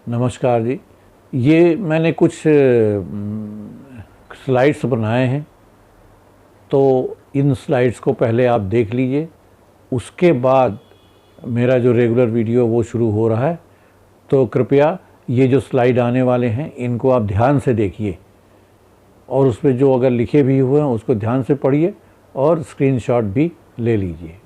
नमस्कार जी। ये मैंने कुछ स्लाइड्स बनाए हैं, तो इन स्लाइड्स को पहले आप देख लीजिए। उसके बाद मेरा जो रेगुलर वीडियो वो शुरू हो रहा है, तो कृपया ये जो स्लाइड आने वाले हैं इनको आप ध्यान से देखिए और उस पे जो अगर लिखे भी हुए हैं उसको ध्यान से पढ़िए और स्क्रीनशॉट भी ले लीजिए।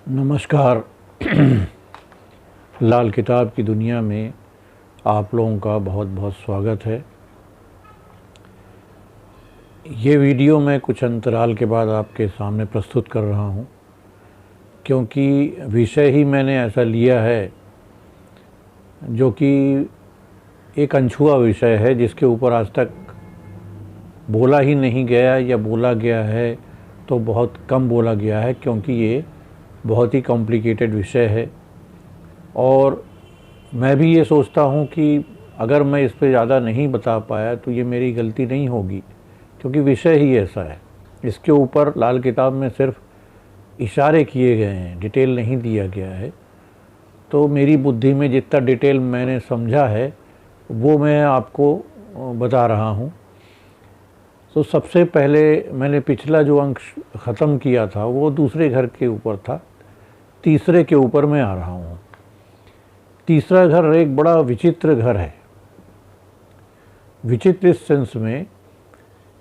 नमस्कार। लाल किताब की दुनिया में आप लोगों का बहुत बहुत स्वागत है। ये वीडियो मैं कुछ अंतराल के बाद आपके सामने प्रस्तुत कर रहा हूँ, क्योंकि विषय ही मैंने ऐसा लिया है जो कि एक अनछुआ विषय है, जिसके ऊपर आज तक बोला ही नहीं गया, या बोला गया है तो बहुत कम बोला गया है, क्योंकि ये बहुत ही कॉम्प्लिकेटेड विषय है। और मैं भी ये सोचता हूँ कि अगर मैं इस पे ज़्यादा नहीं बता पाया तो ये मेरी गलती नहीं होगी, क्योंकि विषय ही ऐसा है। इसके ऊपर लाल किताब में सिर्फ इशारे किए गए हैं, डिटेल नहीं दिया गया है। तो मेरी बुद्धि में जितना डिटेल मैंने समझा है वो मैं आपको बता रहा हूँ। तो सबसे पहले मैंने पिछला जो अंक ख़त्म किया था वो दूसरे घर के ऊपर था, तीसरे के ऊपर मैं आ रहा हूँ। तीसरा घर एक बड़ा विचित्र घर है। विचित्र इस सेंस में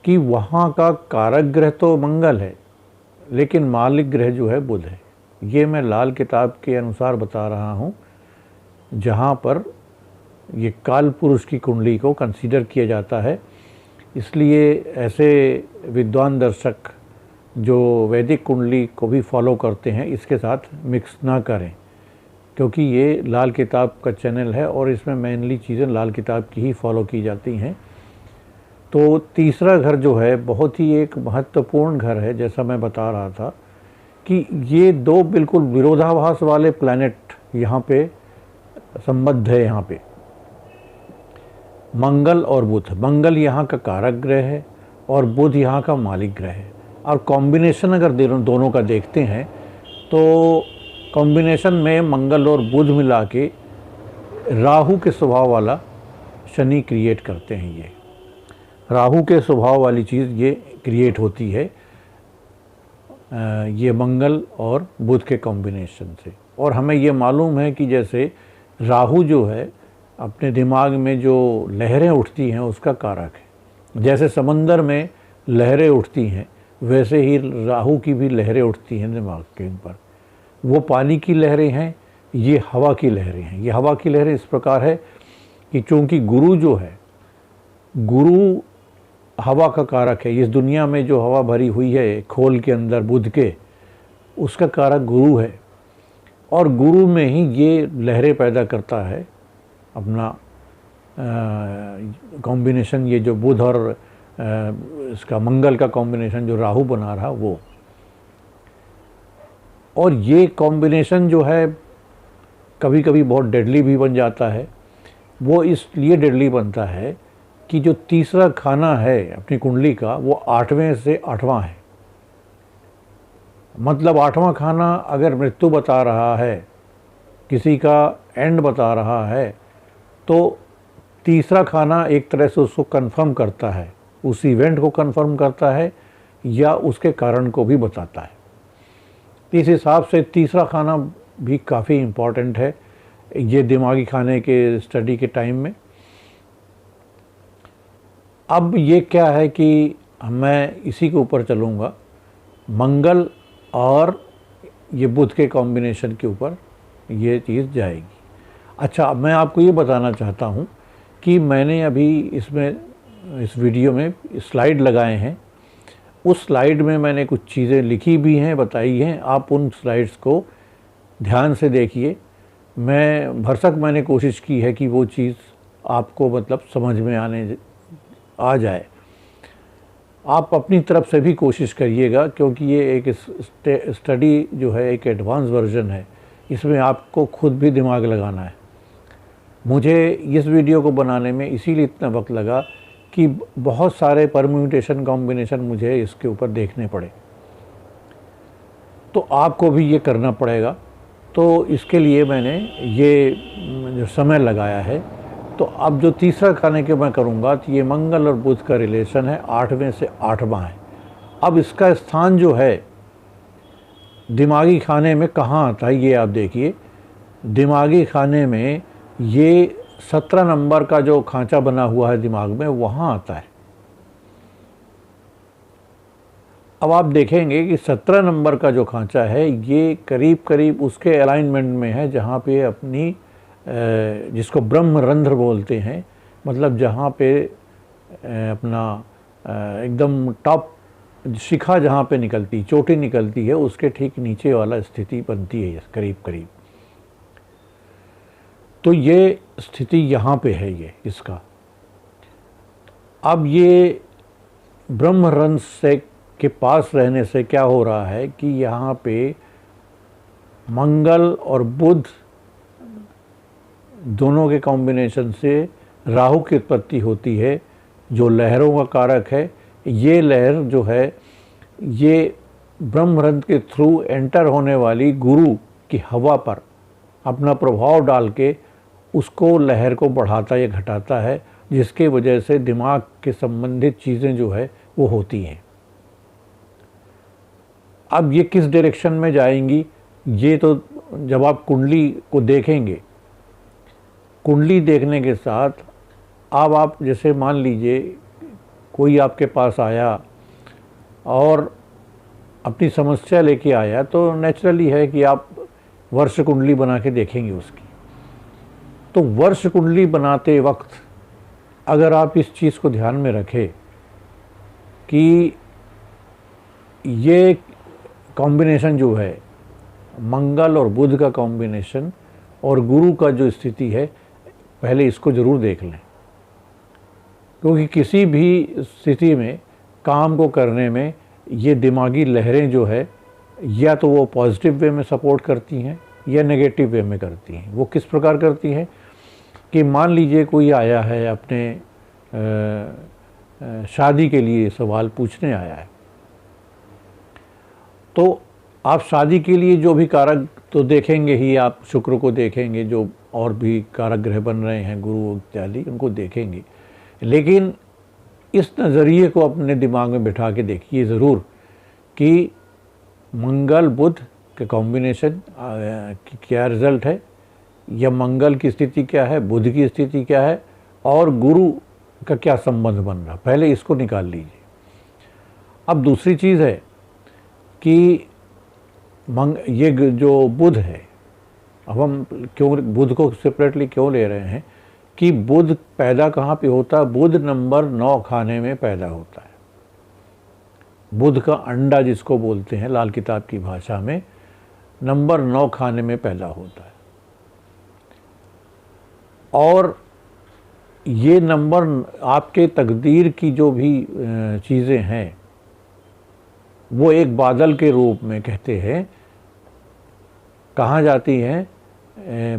कि वहाँ का कारक ग्रह तो मंगल है, लेकिन मालिक ग्रह जो है बुध है। ये मैं लाल किताब के अनुसार बता रहा हूँ, जहाँ पर ये काल पुरुष की कुंडली को कंसीडर किया जाता है। इसलिए ऐसे विद्वान दर्शक जो वैदिक कुंडली को भी फॉलो करते हैं, इसके साथ मिक्स ना करें, क्योंकि ये लाल किताब का चैनल है और इसमें मेनली चीज़ें लाल किताब की ही फॉलो की जाती हैं। तो तीसरा घर जो है बहुत ही एक महत्वपूर्ण घर है। जैसा मैं बता रहा था कि ये दो बिल्कुल विरोधाभास वाले प्लैनेट यहाँ पे संबद्ध है। यहाँ पे मंगल और बुध, मंगल यहाँ का कारक ग्रह है और बुध यहाँ का मालिक ग्रह है। और कॉम्बिनेशन अगर दोनों का देखते हैं तो कॉम्बिनेशन में मंगल और बुध मिला के राहु के स्वभाव वाला शनि क्रिएट करते हैं। ये राहु के स्वभाव वाली चीज़ ये क्रिएट होती है, ये मंगल और बुध के कॉम्बिनेशन से। और हमें ये मालूम है कि जैसे राहु जो है अपने दिमाग में जो लहरें उठती हैं उसका कारक है। जैसे समंदर में लहरें उठती हैं, वैसे ही राहु की भी लहरें उठती हैं दिमाग के ऊपर। वो पानी की लहरें हैं, ये हवा की लहरें हैं। ये हवा की लहरें इस प्रकार है कि चूँकि गुरु जो है, गुरु हवा का कारक है। इस दुनिया में जो हवा भरी हुई है खोल के अंदर बुध के, उसका कारक गुरु है। और गुरु में ही ये लहरें पैदा करता है अपना कॉम्बिनेशन। ये जो बुध और इसका मंगल का कॉम्बिनेशन जो राहु बना रहा वो, और ये कॉम्बिनेशन जो है कभी कभी बहुत डेडली भी बन जाता है। वो इसलिए डेडली बनता है कि जो तीसरा खाना है अपनी कुंडली का वो 8वें से 8वां है। मतलब 8वां खाना अगर मृत्यु बता रहा है, किसी का एंड बता रहा है, तो तीसरा खाना एक तरह से उसको कंफर्म करता है, उस इवेंट को कंफर्म करता है या उसके कारण को भी बताता है। इस हिसाब से तीसरा खाना भी काफ़ी इम्पॉर्टेंट है ये दिमागी खाने के स्टडी के टाइम में। अब ये क्या है कि मैं इसी के ऊपर चलूँगा, मंगल और ये बुध के कॉम्बिनेशन के ऊपर ये चीज़ जाएगी। अच्छा, मैं आपको ये बताना चाहता हूँ कि मैंने अभी इस वीडियो में स्लाइड लगाए हैं। उस स्लाइड में मैंने कुछ चीज़ें लिखी भी हैं, बताई हैं। आप उन स्लाइड्स को ध्यान से देखिए। मैंने कोशिश की है कि वो चीज़ आपको मतलब समझ में आ जाए। आप अपनी तरफ से भी कोशिश करिएगा, क्योंकि ये एक स्टडी जो है एक एडवांस वर्जन है, इसमें आपको खुद भी दिमाग लगाना है। मुझे इस वीडियो को बनाने में इसीलिए इतना वक्त लगा कि बहुत सारे परम्यूटेशन कॉम्बिनेशन मुझे इसके ऊपर देखने पड़े, तो आपको भी ये करना पड़ेगा। तो इसके लिए मैंने ये जो समय लगाया है। तो अब जो तीसरा खाने के मैं करूँगा, तो ये मंगल और बुध का रिलेशन है, 8वें से 8वां है। अब इसका स्थान जो है दिमागी खाने में कहाँ आता है, ये आप देखिए। दिमागी खाने में ये 17 नंबर का जो खांचा बना हुआ है दिमाग में, वहाँ आता है। अब आप देखेंगे कि 17 नंबर का जो खांचा है ये करीब करीब उसके अलाइनमेंट में है जहाँ पे अपनी जिसको ब्रह्मरंध्र बोलते हैं, मतलब जहाँ पे अपना एकदम टॉप शिखा जहाँ पे निकलती, चोटी निकलती है, उसके ठीक नीचे वाला स्थिति बनती है करीब करीब। तो ये स्थिति यहाँ पे है ये इसका। अब ये ब्रह्मरंध्र से के पास रहने से क्या हो रहा है कि यहाँ पे मंगल और बुध दोनों के कॉम्बिनेशन से राहु की उत्पत्ति होती है, जो लहरों का कारक है। ये लहर जो है ये ब्रह्मरंध्र के थ्रू एंटर होने वाली गुरु की हवा पर अपना प्रभाव डाल के उसको लहर को बढ़ाता या घटाता है, जिसके वजह से दिमाग के संबंधित चीज़ें जो है वो होती हैं। अब ये किस डायरेक्शन में जाएंगी, ये तो जब आप कुंडली को देखेंगे, कुंडली देखने के साथ अब आप जैसे मान लीजिए कोई आपके पास आया और अपनी समस्या लेके आया, तो नेचुरली है कि आप वर्ष कुंडली बना के देखेंगे उसकी। तो वर्ष कुंडली बनाते वक्त अगर आप इस चीज़ को ध्यान में रखें कि ये कॉम्बिनेशन जो है मंगल और बुध का कॉम्बिनेशन और गुरु का जो स्थिति है, पहले इसको ज़रूर देख लें, क्योंकि किसी भी स्थिति में काम को करने में ये दिमागी लहरें जो है या तो वो पॉजिटिव वे में सपोर्ट करती हैं या नेगेटिव वे में करती हैं। वो किस प्रकार करती हैं कि मान लीजिए कोई आया है अपने शादी के लिए सवाल पूछने आया है, तो आप शादी के लिए जो भी कारक तो देखेंगे ही, आप शुक्र को देखेंगे, जो और भी कारक ग्रह बन रहे हैं गुरु इत्यादि उनको देखेंगे, लेकिन इस नज़रिए को अपने दिमाग में बिठा के देखिए ज़रूर कि मंगल बुध के कॉम्बिनेशन क्या रिज़ल्ट है, या मंगल की स्थिति क्या है, बुध की स्थिति क्या है और गुरु का क्या संबंध बन रहा, पहले इसको निकाल लीजिए। अब दूसरी चीज़ है कि ये जो बुध है, अब हम क्यों बुध को सेपरेटली क्यों ले रहे हैं कि बुध पैदा कहाँ पे होता है, बुध नंबर 9 खाने में पैदा होता है। बुध का अंडा जिसको बोलते हैं लाल किताब की भाषा में, नंबर 9 खाने में पैदा होता है। और ये नंबर आपके तकदीर की जो भी चीज़ें हैं वो एक बादल के रूप में कहते हैं कहाँ जाती हैं,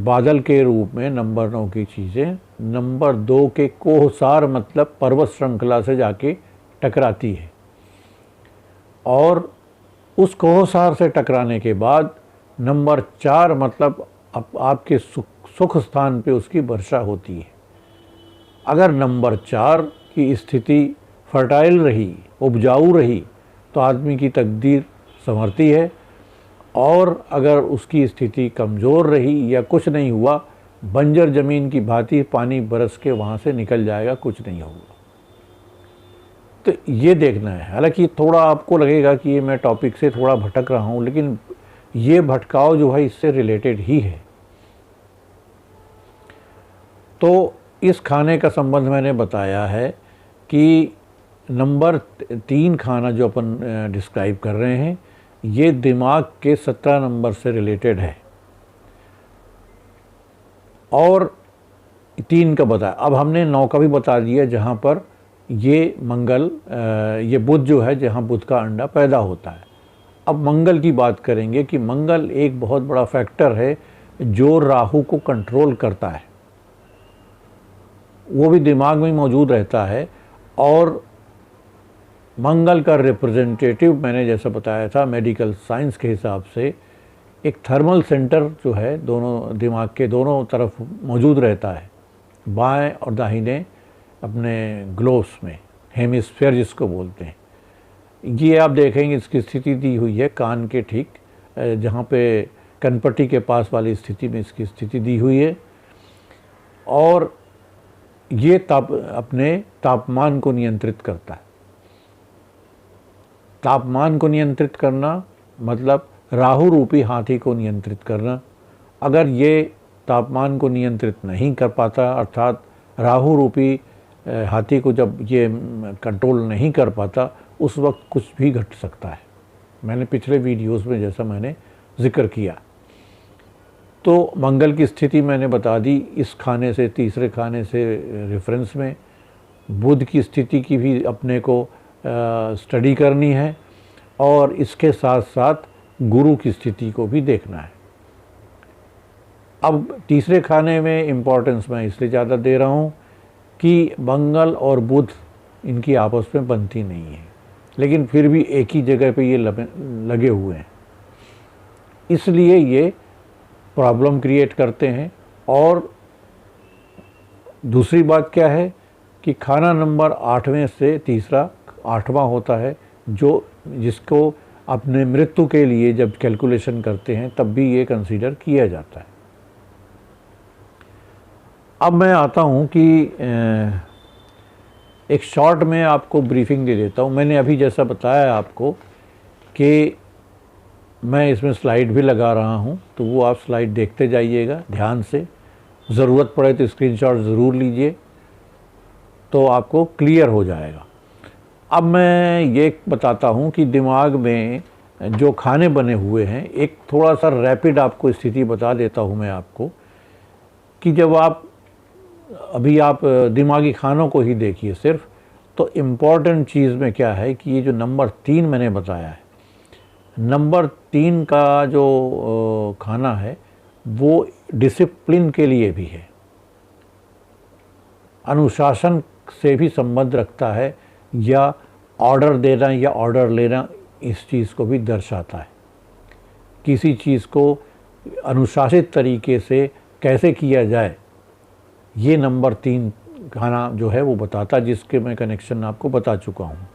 बादल के रूप में नंबर 9 की चीज़ें नंबर 2 के कोहसार मतलब पर्वत श्रृंखला से जाके टकराती है, और उस कोहसार से टकराने के बाद नंबर 4 मतलब आपके सुख स्थान पे उसकी वर्षा होती है। अगर नंबर 4 की स्थिति फर्टाइल रही, उपजाऊ रही, तो आदमी की तकदीर संवरती है। और अगर उसकी स्थिति कमज़ोर रही या कुछ नहीं हुआ, बंजर ज़मीन की भांति पानी बरस के वहाँ से निकल जाएगा, कुछ नहीं होगा। तो ये देखना है। हालांकि थोड़ा आपको लगेगा कि ये मैं टॉपिक से थोड़ा भटक रहा हूँ, लेकिन ये भटकाव जो है इससे रिलेटेड ही है। तो इस खाने का संबंध मैंने बताया है कि नंबर 3 खाना जो अपन डिस्क्राइब कर रहे हैं, ये दिमाग के 17 नंबर से रिलेटेड है। और 3 का बताया, अब हमने 9 का भी बता दिया, जहाँ पर ये मंगल, ये बुध जो है, जहाँ बुध का अंडा पैदा होता है। अब मंगल की बात करेंगे कि मंगल एक बहुत बड़ा फैक्टर है जो राहु को कंट्रोल करता है, वो भी दिमाग में मौजूद रहता है। और मंगल का रिप्रेजेंटेटिव मैंने जैसा बताया था मेडिकल साइंस के हिसाब से एक थर्मल सेंटर जो है दोनों दिमाग के दोनों तरफ मौजूद रहता है, बाएं और दाहिने अपने ग्लोब्स में, हेमिस्फीयर जिसको बोलते हैं। ये आप देखेंगे इसकी स्थिति दी हुई है कान के ठीक जहाँ पे कनपट्टी के पास वाली स्थिति में इसकी स्थिति दी हुई है। और ये अपने तापमान को नियंत्रित करता है। तापमान को नियंत्रित करना मतलब राहु रूपी हाथी को नियंत्रित करना। अगर ये तापमान को नियंत्रित नहीं कर पाता, अर्थात राहु रूपी हाथी को जब ये कंट्रोल नहीं कर पाता, उस वक्त कुछ भी घट सकता है। मैंने पिछले वीडियोस में जैसा मैंने जिक्र किया। तो मंगल की स्थिति मैंने बता दी इस खाने से, तीसरे खाने से रेफरेंस में। बुध की स्थिति की भी अपने को स्टडी करनी है, और इसके साथ साथ गुरु की स्थिति को भी देखना है। अब तीसरे खाने में इम्पोर्टेंस मैं इसलिए ज़्यादा दे रहा हूँ कि मंगल और बुध इनकी आपस में बनती नहीं है, लेकिन फिर भी एक ही जगह पे ये लगे हुए हैं, इसलिए ये प्रॉब्लम क्रिएट करते हैं। और दूसरी बात क्या है कि खाना नंबर 8वें से तीसरा 8वां होता है, जिसको अपने मृत्यु के लिए जब कैलकुलेशन करते हैं तब भी ये कंसीडर किया जाता है। अब मैं आता हूँ कि एक शॉर्ट में आपको ब्रीफिंग दे देता हूँ। मैंने अभी जैसा बताया आपको कि मैं इसमें स्लाइड भी लगा रहा हूँ, तो वो आप स्लाइड देखते जाइएगा ध्यान से। ज़रूरत पड़े तो स्क्रीनशॉट ज़रूर लीजिए, तो आपको क्लियर हो जाएगा। अब मैं ये बताता हूँ कि दिमाग में जो खाने बने हुए हैं, एक थोड़ा सा रैपिड आपको स्थिति बता देता हूँ मैं आपको कि जब आप दिमागी खानों को ही देखिए सिर्फ, तो इम्पॉर्टेंट चीज़ में क्या है कि ये जो नंबर 3 मैंने बताया है, नंबर 3 का जो खाना है वो डिसिप्लिन के लिए भी है, अनुशासन से भी संबंध रखता है, या ऑर्डर देना या ऑर्डर लेना, इस चीज़ को भी दर्शाता है। किसी चीज़ को अनुशासित तरीके से कैसे किया जाए, ये नंबर 3 खाना जो है वो बताता, जिसके मैं कनेक्शन आपको बता चुका हूँ।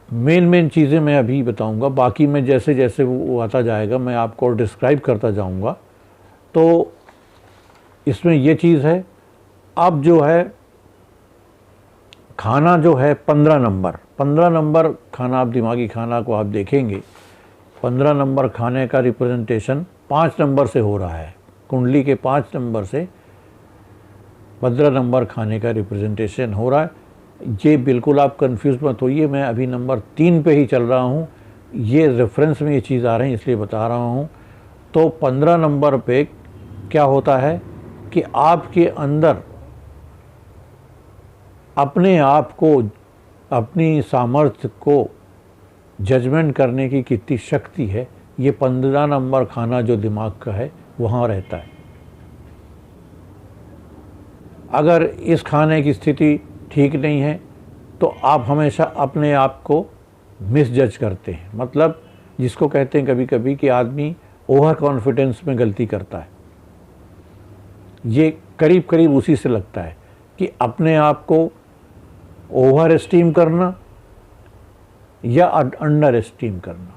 मेन चीज़ें मैं अभी बताऊँगा, बाकी मैं जैसे जैसे वो आता जाएगा मैं आपको डिस्क्राइब करता जाऊँगा। तो इसमें ये चीज़ है। अब जो है खाना जो है 15 नंबर खाना, आप दिमागी खाना को आप देखेंगे, 15 नंबर खाने का रिप्रेजेंटेशन 5 नंबर से हो रहा है। कुंडली के 5 नंबर से 15 नंबर खाने का रिप्रेजेंटेशन हो रहा है। ये बिल्कुल आप कंफ्यूज मत होइए, मैं अभी नंबर 3 पे ही चल रहा हूँ, ये रेफरेंस में ये चीज़ आ रही है इसलिए बता रहा हूँ। तो 15 नंबर पे क्या होता है कि आपके अंदर अपने आप को, अपनी सामर्थ्य को जजमेंट करने की कितनी शक्ति है, ये 15 नंबर खाना जो दिमाग का है वहाँ रहता है। अगर इस खाने की स्थिति ठीक नहीं है तो आप हमेशा अपने आप को मिसजज करते हैं, मतलब जिसको कहते हैं कभी कभी कि आदमी ओवर कॉन्फिडेंस में गलती करता है। ये करीब करीब उसी से लगता है कि अपने आप को ओवर एस्टीम करना या अंडर एस्टीम करना।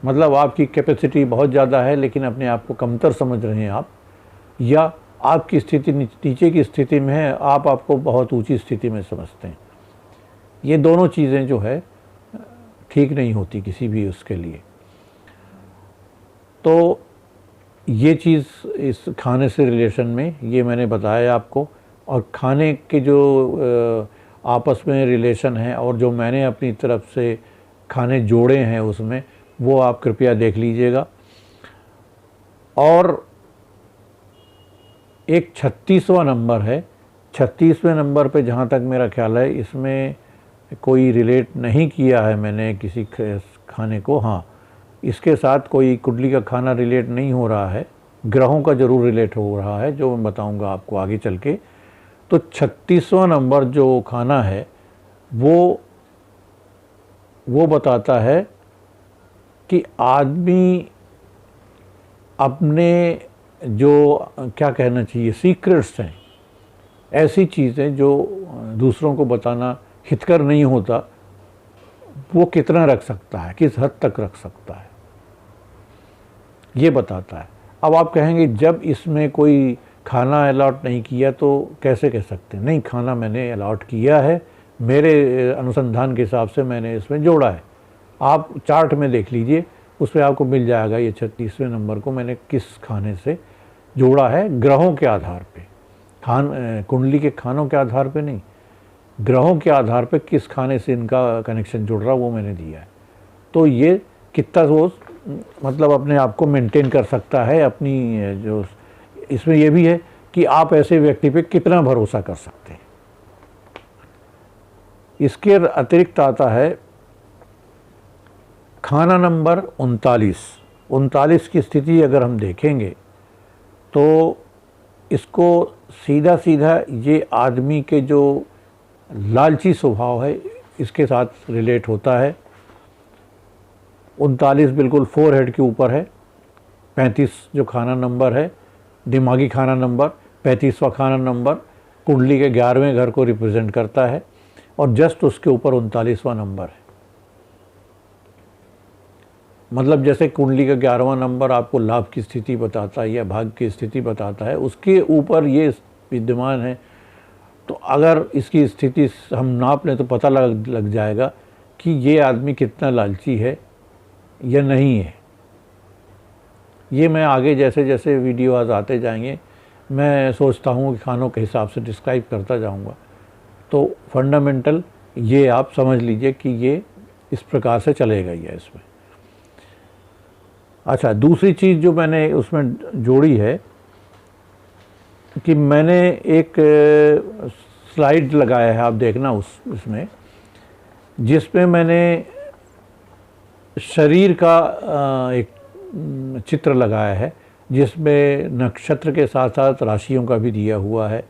मतलब आपकी कैपेसिटी बहुत ज़्यादा है लेकिन अपने आप को कमतर समझ रहे हैं आप, या आपकी स्थिति नीचे की स्थिति में है, आप आपको बहुत ऊंची स्थिति में समझते हैं। ये दोनों चीज़ें जो है ठीक नहीं होती किसी भी उसके लिए। तो ये चीज़ इस खाने से रिलेशन में ये मैंने बताया आपको। और खाने के जो आपस में रिलेशन है और जो मैंने अपनी तरफ से खाने जोड़े हैं उसमें, वो आप कृपया देख लीजिएगा। और एक 36वां नंबर है, 36वें नंबर पे जहाँ तक मेरा ख्याल है इसमें कोई रिलेट नहीं किया है मैंने किसी खाने को। हाँ, इसके साथ कोई कुंडली का खाना रिलेट नहीं हो रहा है, ग्रहों का ज़रूर रिलेट हो रहा है, जो मैं बताऊंगा आपको आगे चल के। तो 36वां नंबर जो खाना है वो बताता है कि आदमी अपने जो क्या कहना चाहिए सीक्रेट्स हैं, ऐसी चीज़ें जो दूसरों को बताना हितकर नहीं होता, वो कितना रख सकता है, किस हद तक रख सकता है, ये बताता है। अब आप कहेंगे जब इसमें कोई खाना अलॉट नहीं किया तो कैसे कह सकते हैं? नहीं, खाना मैंने अलॉट किया है, मेरे अनुसंधान के हिसाब से मैंने इसमें जोड़ा है। आप चार्ट में देख लीजिए, उसमें आपको मिल जाएगा ये 36वें नंबर को मैंने किस खाने से जोड़ा है, ग्रहों के आधार पे। कुंडली के खानों के आधार पे नहीं, ग्रहों के आधार पे किस खाने से इनका कनेक्शन जुड़ रहा वो मैंने दिया है। तो ये कितना वो मतलब अपने आप को मेंटेन कर सकता है अपनी जो, इसमें यह भी है कि आप ऐसे व्यक्ति पे कितना भरोसा कर सकते हैं। इसके अतिरिक्त आता है खाना नंबर 39 की स्थिति अगर हम देखेंगे तो इसको सीधा सीधा ये आदमी के जो लालची स्वभाव है इसके साथ रिलेट होता है। 39 बिल्कुल फोरहेड के ऊपर है। 35 जो खाना नंबर है, दिमागी खाना नंबर, 35वां खाना नंबर कुंडली के 11वें घर को रिप्रेजेंट करता है और जस्ट उसके ऊपर 39वां नंबर है। मतलब जैसे कुंडली का 11वां नंबर आपको लाभ की स्थिति बताता है या भाग्य की स्थिति बताता है, उसके ऊपर ये विद्यमान है। तो अगर इसकी स्थिति हम नाप लें तो पता लग जाएगा कि ये आदमी कितना लालची है या नहीं है। ये मैं आगे जैसे जैसे वीडियो आज आते जाएंगे मैं सोचता हूँ कि खानों के हिसाब से डिस्क्राइब करता जाऊँगा। तो फंडामेंटल ये आप समझ लीजिए कि ये इस प्रकार से चलेगा ही है इसमें। अच्छा, दूसरी चीज़ जो मैंने उसमें जोड़ी है कि मैंने एक स्लाइड लगाया है, आप देखना उसमें, जिसमें मैंने शरीर का एक चित्र लगाया है, जिसमें नक्षत्र के साथ साथ राशियों का भी दिया हुआ है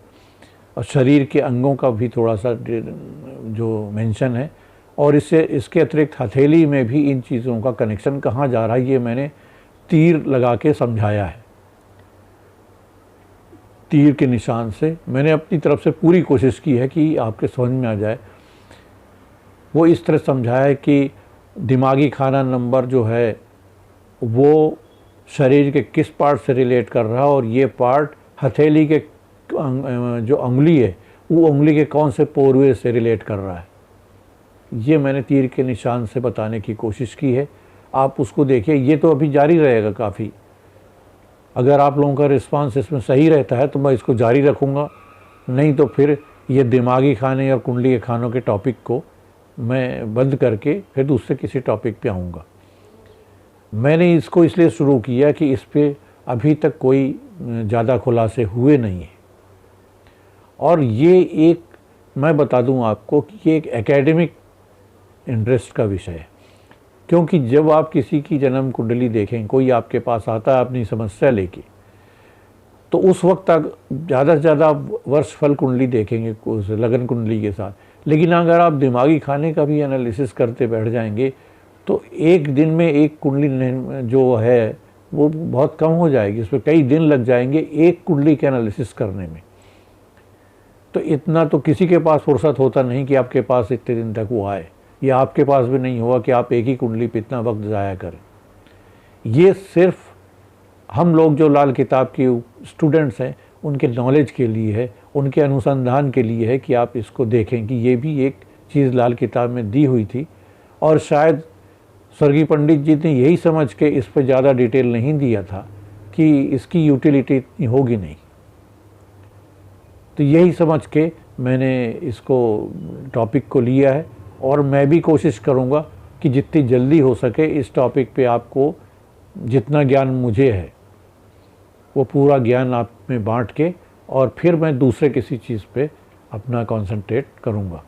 और शरीर के अंगों का भी थोड़ा सा जो मेंशन है। और इसके अतिरिक्त हथेली में भी इन चीज़ों का कनेक्शन कहाँ जा रहा है ये मैंने तीर लगा के समझाया है। तीर के निशान से मैंने अपनी तरफ से पूरी कोशिश की है कि आपके समझ में आ जाए। वो इस तरह समझाया है कि दिमागी खाना नंबर जो है वो शरीर के किस पार्ट से रिलेट कर रहा है और ये पार्ट हथेली के जो उंगली है वो उंगली के कौन से पोरवे से रिलेट कर रहा है। ये मैंने तीर के निशान से बताने की कोशिश की है। आप उसको देखिए, ये तो अभी जारी रहेगा काफ़ी। अगर आप लोगों का रिस्पांस इसमें सही रहता है तो मैं इसको जारी रखूँगा, नहीं तो फिर ये दिमागी खाने और कुंडली के खानों के टॉपिक को मैं बंद करके फिर दूसरे किसी टॉपिक पे आऊँगा। मैंने इसको इसलिए शुरू किया कि इस पे अभी तक कोई ज़्यादा खुलासे हुए नहीं हैं। और ये एक मैं बता दूं आपको कि ये एक एकेडमिक इंटरेस्ट का विषय है, क्योंकि जब आप किसी की जन्म कुंडली देखें, कोई आपके पास आता है अपनी समस्या लेके, तो उस वक्त तक ज़्यादा से ज़्यादा वर्ष फल कुंडली देखेंगे उस लगन कुंडली के साथ। लेकिन अगर आप दिमागी खाने का भी एनालिसिस करते बैठ जाएंगे तो एक दिन में एक कुंडली जो है वो बहुत कम हो जाएगी। इसमें कई दिन लग जाएंगे एक कुंडली के एनालिसिस करने में। तो इतना तो किसी के पास फुर्सत होता नहीं कि आपके पास इतने दिन तक वो आए, या आपके पास भी नहीं होगा कि आप एक ही कुंडली पे इतना वक्त ज़ाया करें। ये सिर्फ हम लोग जो लाल किताब के स्टूडेंट्स हैं उनके नॉलेज के लिए है, उनके अनुसंधान के लिए है कि आप इसको देखें कि ये भी एक चीज़ लाल किताब में दी हुई थी। और शायद स्वर्गीय पंडित जी ने यही समझ के इस पर ज़्यादा डिटेल नहीं दिया था कि इसकी यूटिलिटी इतनी होगी नहीं, तो यही समझ के मैंने इसको टॉपिक को लिया है। और मैं भी कोशिश करूँगा कि जितनी जल्दी हो सके इस टॉपिक पे आपको जितना ज्ञान मुझे है वो पूरा ज्ञान आप में बांट के और फिर मैं दूसरे किसी चीज़ पे अपना कंसंट्रेट करूँगा।